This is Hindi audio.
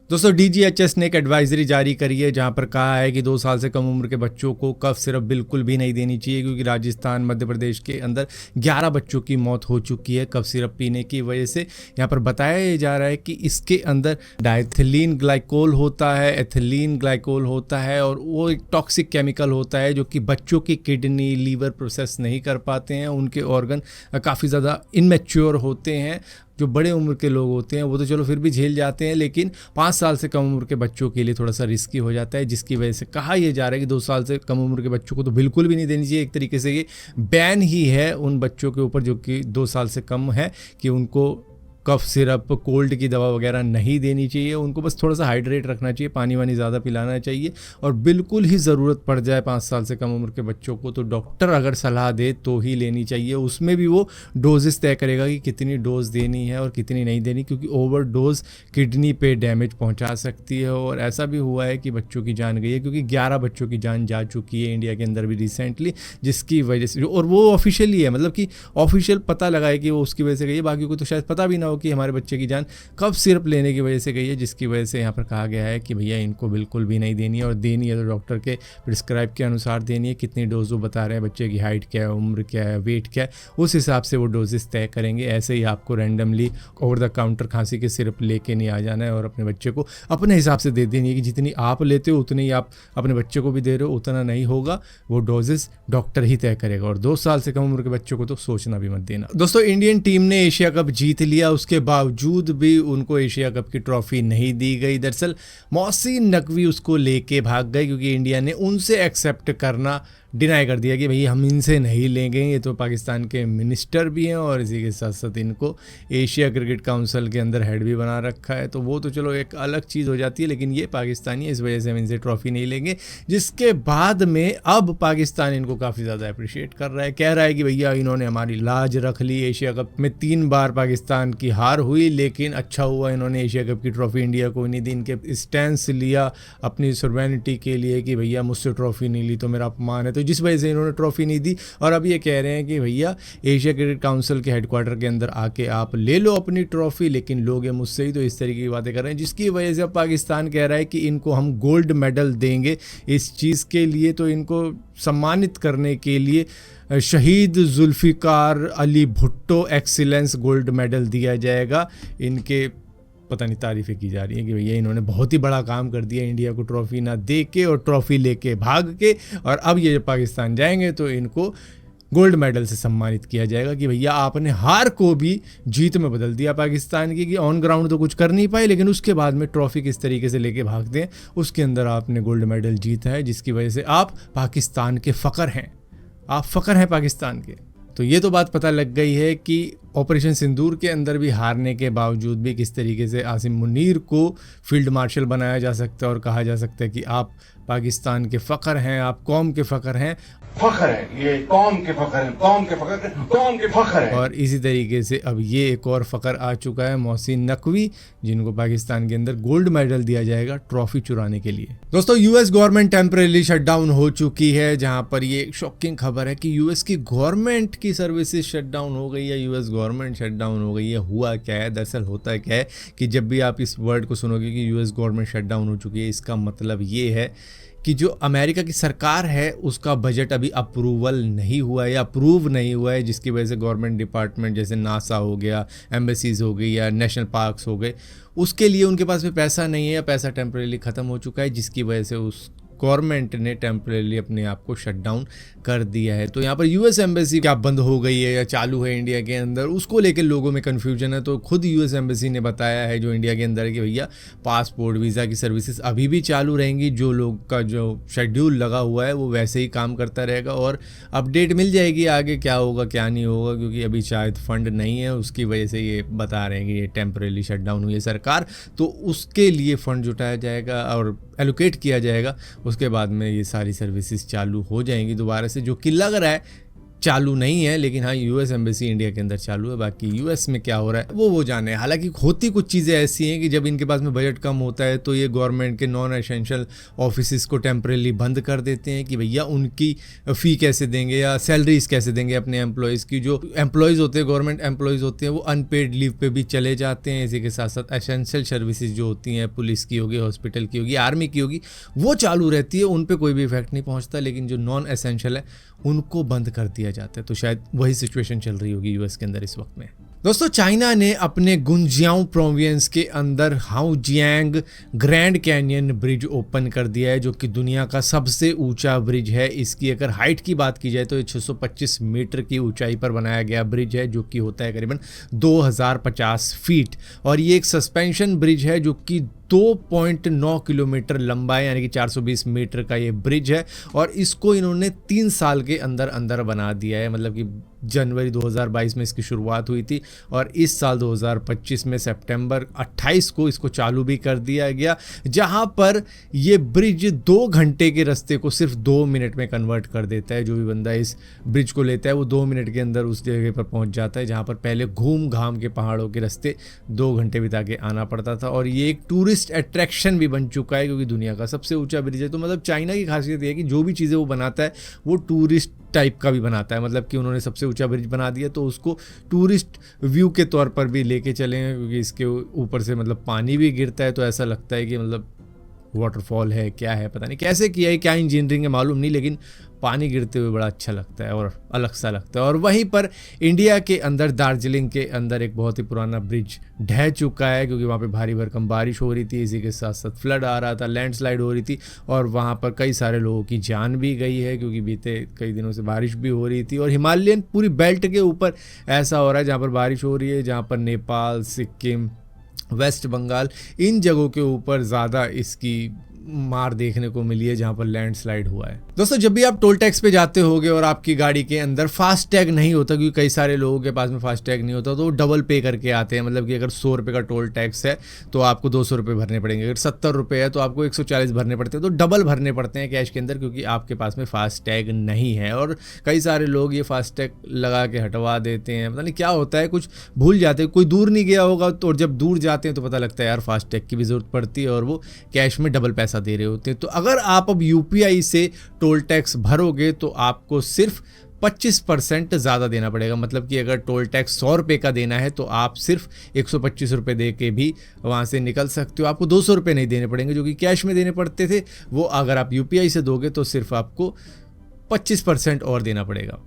दोस्तों डीजीएचएस ने एक एडवाइजरी जारी करी है जहां पर कहा है कि 2 साल से कम उम्र के बच्चों को कफ सिरप बिल्कुल भी नहीं देनी चाहिए, क्योंकि राजस्थान मध्य प्रदेश के अंदर 11 बच्चों की मौत हो चुकी है कफ सिरप पीने की वजह से। यहां पर बताया जा रहा है कि इसके अंदर डाइथिलीन ग्लाइकोल होता है, एथिलीन ग्लाइकोल होता है और वो एक टॉक्सिक केमिकल होता है जो कि बच्चों की किडनी लीवर प्रोसेस नहीं कर पाते हैं, उनके ऑर्गन काफ़ी ज़्यादा इनमेच्योर होते हैं। जो बड़े उम्र के लोग होते हैं वो तो चलो फिर भी झेल जाते हैं, लेकिन 5 साल से कम उम्र के बच्चों के लिए थोड़ा सा रिस्की हो जाता है, जिसकी वजह से कहा यह जा रहा है कि 2 साल से कम उम्र के बच्चों को तो बिल्कुल भी नहीं देनी चाहिए। एक तरीके से ये बैन ही है उन बच्चों के ऊपर जो कि 2 साल से कम है कि उनको कफ सिरप कोल्ड की दवा वगैरह नहीं देनी चाहिए। उनको बस थोड़ा सा हाइड्रेट रखना चाहिए, पानी वानी ज़्यादा पिलाना चाहिए और बिल्कुल ही ज़रूरत पड़ जाए 5 साल से कम उम्र के बच्चों को तो डॉक्टर अगर सलाह दे तो ही लेनी चाहिए। उसमें भी वो डोजेस तय करेगा कि कितनी डोज देनी है और कितनी नहीं देनी, क्योंकि ओवर डोज किडनी पे डैमेज पहुंचा सकती है। और ऐसा भी हुआ है कि बच्चों की जान गई है, क्योंकि 11 बच्चों की जान जा चुकी है इंडिया के अंदर भी रिसेंटली, जिसकी वजह से, और वो ऑफिशियली है, मतलब कि ऑफिशियल पता लगा है कि वो उसकी वजह से गई है। बाकी को तो शायद पता भी ना हो कि हमारे बच्चे की जान कफ सिरप लेने की वजह से गई है, जिसकी वजह से यहाँ पर कहा गया है कि भैया इनको बिल्कुल भी नहीं देनी है, और देनी है तो डॉक्टर के प्रिस्क्राइब के अनुसार देनी है। कितनी डोज वो बता रहे हैं, बच्चे की हाइट क्या है, उम्र क्या है, वेट क्या है, उस हिसाब से वो डोजेस तय करेंगे। ऐसे ही आपको रैंडमली ओवर द काउंटर खांसी के सिरप लेके नहीं आ जाना है और अपने बच्चे को अपने हिसाब से दे देनी है कि जितनी आप लेते हो उतनी ही आप अपने बच्चे को भी दे रहे हो, उतना नहीं होगा, वो डोजेस डॉक्टर ही तय करेगा। और 2 साल से कम उम्र के बच्चों को तो सोचना भी मत देना। दोस्तों इंडियन टीम ने एशिया कप जीत लिया, उसके बावजूद भी उनको एशिया कप की ट्रॉफी नहीं दी गई। दरअसल मोहसिन नकवी उसको लेके भाग गए, क्योंकि इंडिया ने उनसे एक्सेप्ट करना डिनाई कर दिया कि भाई हम इनसे नहीं लेंगे, ये तो पाकिस्तान के मिनिस्टर भी हैं और इसी के साथ साथ इनको एशिया क्रिकेट काउंसिल के अंदर हेड भी बना रखा है, तो वो तो चलो एक अलग चीज़ हो जाती है, लेकिन ये पाकिस्तानी है, इस वजह से हम इनसे ट्रॉफी नहीं लेंगे। जिसके बाद में अब पाकिस्तान इनको काफ़ी ज़्यादा अप्रिशिएट कर रहा है, कह रहा है कि भैया इन्होंने हमारी लाज रख ली। एशिया कप में 3 बार पाकिस्तान की हार हुई, लेकिन अच्छा हुआ इन्होंने एशिया कप की ट्रॉफी इंडिया को नहीं दी। इनके स्टैंस लिया अपनी सॉवरेनिटी के लिए कि भैया मुझसे ट्रॉफी नहीं ली तो मेरा अपमान है, तो जिस वजह से इन्होंने ट्रॉफी नहीं दी। और अब ये कह रहे हैं कि भैया एशिया क्रिकेट काउंसिल के हेडक्वार्टर के अंदर आके आप ले लो अपनी ट्रॉफी, लेकिन लोगे मुझसे ही, तो इस तरीके की बातें कर रहे हैं, जिसकी वजह से अब पाकिस्तान कह रहा है कि इनको हम गोल्ड मेडल देंगे इस चीज़ के लिए। तो इनको सम्मानित करने के लिए शहीद Zulfikar Ali Bhutto excellence gold medal दिया जाएगा। इनके पता नहीं तारीफ़ें की जा रही हैं कि भैया इन्होंने बहुत ही बड़ा काम कर दिया, इंडिया को ट्रॉफ़ी ना दे के और ट्रॉफ़ी लेके भाग के, और अब ये जब पाकिस्तान जाएंगे तो इनको गोल्ड मेडल से सम्मानित किया जाएगा कि भैया आपने हार को भी जीत में बदल दिया पाकिस्तान की, कि ऑन ग्राउंड तो कुछ कर नहीं पाए, लेकिन उसके बाद में ट्रॉफ़ी किस तरीके से लेके भागते हैं उसके अंदर आपने गोल्ड मेडल जीता है, जिसकी वजह से आप पाकिस्तान के फ़ख्र हैं, आप फ़ख्र हैं पाकिस्तान के। तो ये तो बात पता लग गई है कि ऑपरेशन सिंदूर के अंदर भी हारने के बावजूद भी किस तरीके से आसिम मुनीर को फील्ड मार्शल बनाया जा सकता है और कहा जा सकता है कि आप पाकिस्तान के फ़ख्र हैं, आप कौम के फ़ख्र हैं। फख्र है, ये कौम के फख्र है, कौम के फख्र, कौम के फख्र है। और इसी तरीके से अब ये एक और फ़ख्र आ चुका है मोहसिन नकवी, जिनको पाकिस्तान के अंदर गोल्ड मेडल दिया जाएगा ट्रॉफी चुराने के लिए। दोस्तों यूएस गवर्नमेंट टेम्परेरी शटडाउन हो चुकी है, जहां पर ये शॉकिंग खबर है कि यूएस की गवर्नमेंट की सर्विसेज शटडाउन हो गई है, यूएस गवर्नमेंट शटडाउन हो गई है। हुआ क्या है, दरअसल होता क्या है कि जब भी आप इस वर्ड को सुनोगे कि यूएस गवर्नमेंट शटडाउन हो चुकी है, इसका मतलब ये है कि जो अमेरिका की सरकार है उसका बजट अभी अप्रूवल नहीं हुआ है या अप्रूव नहीं हुआ है, जिसकी वजह से गवर्नमेंट डिपार्टमेंट जैसे नासा हो गया, एम्बेसीज हो गई या नेशनल पार्क्स हो गए, उसके लिए उनके पास में पैसा नहीं है या पैसा टेम्परेरी ख़त्म हो चुका है, जिसकी वजह से उस गवर्नमेंट ने टेम्परेरी अपने आप को शट डाउन कर दिया है। तो यहाँ पर यूएस एम्बेसी क्या बंद हो गई है या चालू है इंडिया के अंदर, उसको लेकर लोगों में कन्फ्यूजन है। तो खुद यूएस एम्बेसी ने बताया है जो इंडिया के अंदर है कि भैया पासपोर्ट वीज़ा की सर्विसेज अभी भी चालू रहेंगी, जो लोग का जो शेड्यूल लगा हुआ है वो वैसे ही काम करता रहेगा, और अपडेट मिल जाएगी आगे क्या होगा क्या नहीं होगा, क्योंकि अभी शायद फंड नहीं है, उसकी वजह से ये बता रहे हैं कि ये टेम्परेरी शट डाउन हुई है सरकार, तो उसके लिए फंड जुटाया जाएगा और एलोकेट किया जाएगा, उसके बाद में ये सारी सर्विसेज चालू हो जाएंगी दोबारा से, जो कि लग रहा है चालू नहीं है, लेकिन हाँ यूएस एम्बेसी इंडिया के अंदर चालू है। बाकी यूएस में क्या हो रहा है वो जाने। हालांकि होती कुछ चीज़ें ऐसी हैं कि जब इनके पास में बजट कम होता है तो ये गवर्नमेंट के नॉन एसेंशियल ऑफिस को टेम्परेली बंद कर देते हैं कि भैया उनकी फ़ी कैसे देंगे या सैलरीज कैसे देंगे अपने एम्प्लॉयज़ की। जो एम्प्लॉयज़ होते हैं, गवर्नमेंट एम्प्लॉयज़ होते हैं, वो अनपेड लीव पे भी चले जाते हैं। इसी के साथ साथ एसेंशियल सर्विसेज जो होती हैं, पुलिस की होगी, हॉस्पिटल की होगी, आर्मी की होगी, वो चालू रहती है, उन पे कोई भी इफेक्ट नहीं पहुंचता। लेकिन जो नॉन एसेंशियल है उनको बंद कर दिया जाता है। तो शायद वही सिचुएशन चल रही होगी यूएस के अंदर इस वक्त में। दोस्तों, चाइना ने अपने गुंजियाओ प्रोविंस के अंदर हाओजियांग ग्रैंड कैनियन ब्रिज ओपन कर दिया है, जो कि दुनिया का सबसे ऊंचा ब्रिज है। इसकी अगर हाइट की बात की जाए तो ये 625 मीटर की ऊंचाई पर बनाया गया ब्रिज है, जो कि होता है करीबन 2050 फीट। और ये एक सस्पेंशन ब्रिज है जो कि 2.9 किलोमीटर लंबा है, यानी कि 420 मीटर का ये ब्रिज है। और इसको इन्होंने 3 साल के अंदर अंदर बना दिया है। मतलब कि जनवरी 2022 में इसकी शुरुआत हुई थी और इस साल 2025 में सितंबर 28 को इसको चालू भी कर दिया गया, जहां पर ये ब्रिज 2 घंटे के रास्ते को सिर्फ 2 मिनट में कन्वर्ट कर देता है। जो भी बंदा इस ब्रिज को लेता है वो 2 मिनट के अंदर उस जगह पर पहुंच जाता है, जहां पर पहले घूम घाम के पहाड़ों के रास्ते 2 घंटे बिता के आना पड़ता था। और ये एक टूरिस्ट अट्रैक्शन भी बन चुका है, क्योंकि दुनिया का सबसे ऊंचा ब्रिज है। तो मतलब चाइना की खासियत ये है कि जो भी चीज़ें वो बनाता है वो टूरिस्ट टाइप का भी बनाता है। मतलब कि उन्होंने सबसे ऊंचा ब्रिज बना दिया तो उसको टूरिस्ट व्यू के तौर पर भी लेके चले हैं, क्योंकि इसके ऊपर से मतलब पानी भी गिरता है, तो ऐसा लगता है कि मतलब वाटरफॉल है, क्या है पता नहीं कैसे किया है, क्या इंजीनियरिंग है मालूम नहीं, लेकिन पानी गिरते हुए बड़ा अच्छा लगता है और अलग सा लगता है। और वहीं पर इंडिया के अंदर दार्जिलिंग के अंदर एक बहुत ही पुराना ब्रिज ढह चुका है, क्योंकि वहाँ पे भारी भरकम बारिश हो रही थी, इसी के साथ साथ फ्लड आ रहा था, लैंडस्लाइड हो रही थी, और वहाँ पर कई सारे लोगों की जान भी गई है, क्योंकि बीते कई दिनों से बारिश भी हो रही थी। और हिमालयन पूरी बेल्ट के ऊपर ऐसा हो रहा है जहाँ पर बारिश हो रही है, जहाँ पर नेपाल, सिक्किम, वेस्ट बंगाल, इन जगहों के ऊपर ज़्यादा इसकी मार देखने को मिली है, जहां पर लैंडस्लाइड हुआ है। दोस्तों, जब भी आप टोल टैक्स पे जाते होगे और आपकी गाड़ी के अंदर फास्ट टैग नहीं होता, क्योंकि कई सारे लोगों के पास में फास्ट टैग नहीं होता, तो वो डबल पे करके आते हैं। मतलब कि अगर 100 रुपये का टोल टैक्स है तो आपको 200 रुपये भरने पड़ेंगे, अगर 70 रुपये है तो आपको 140 भरने पड़ते हैं। तो डबल भरने पड़ते हैं कैश के अंदर, क्योंकि आपके पास में फास्ट टैग नहीं है। और कई सारे लोग ये फास्ट टैग लगा के हटवा देते हैं, पता नहीं क्या होता है, कुछ भूल जाते हैं, कोई दूर नहीं गया होगा, तो जब दूर जाते हैं तो पता लगता है यार फास्ट टैग की भी ज़रूरत पड़ती है, और वो कैश में डबल पैसा दे रहे होते हैं। तो अगर आप अब यूपीआई से टोल टैक्स भरोगे तो आपको सिर्फ 25% ज़्यादा देना पड़ेगा। मतलब कि अगर टोल टैक्स 100 रुपये का देना है तो आप सिर्फ 125 रुपये दे के भी वहाँ से निकल सकते हो। आपको 200 रुपये नहीं देने पड़ेंगे, जो कि कैश में देने पड़ते थे। वो अगर आप यूपीआई से दोगे तो सिर्फ आपको 25% और देना पड़ेगा।